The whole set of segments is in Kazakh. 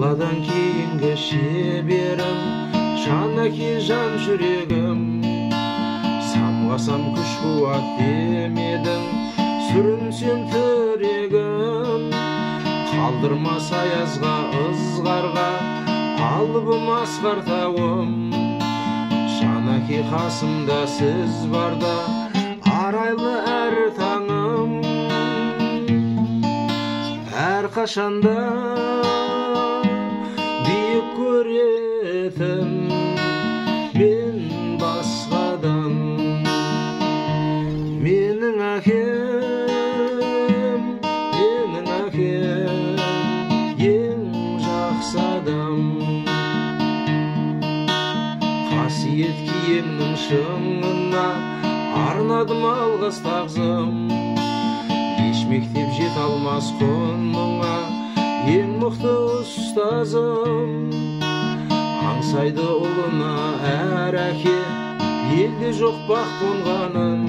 Баладан кейінгі шеберім, жанаки жан жүрегім. Самғасам күш қуат демедің, сүрінсем тірегім. Қалдырмас аязға, ызғарға, алыбым асқар тауым. Жанаки қасымда сіз барда, арайлы әр таңым. Әр қашанда биік көретін мен басқадан. Менің әкем, ең жақсы адам. Қасиет киемнің шыңына арнадым алғыс тағзым. Еш мектеп жет алмас құныңа, ең мықты ұстазым. Аңсайды ұлына әр әке, елде жоқ бақ қонғанын.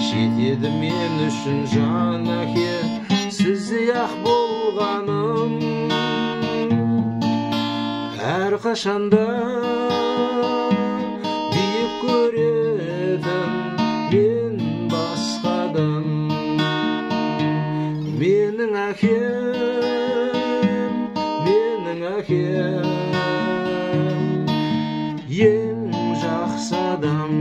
Жетеді мен үшін жан әке, сіздей ақ болғаным. Әр қашанда биік көретін мен басқадан. Менің әкем, ең жақсы адам.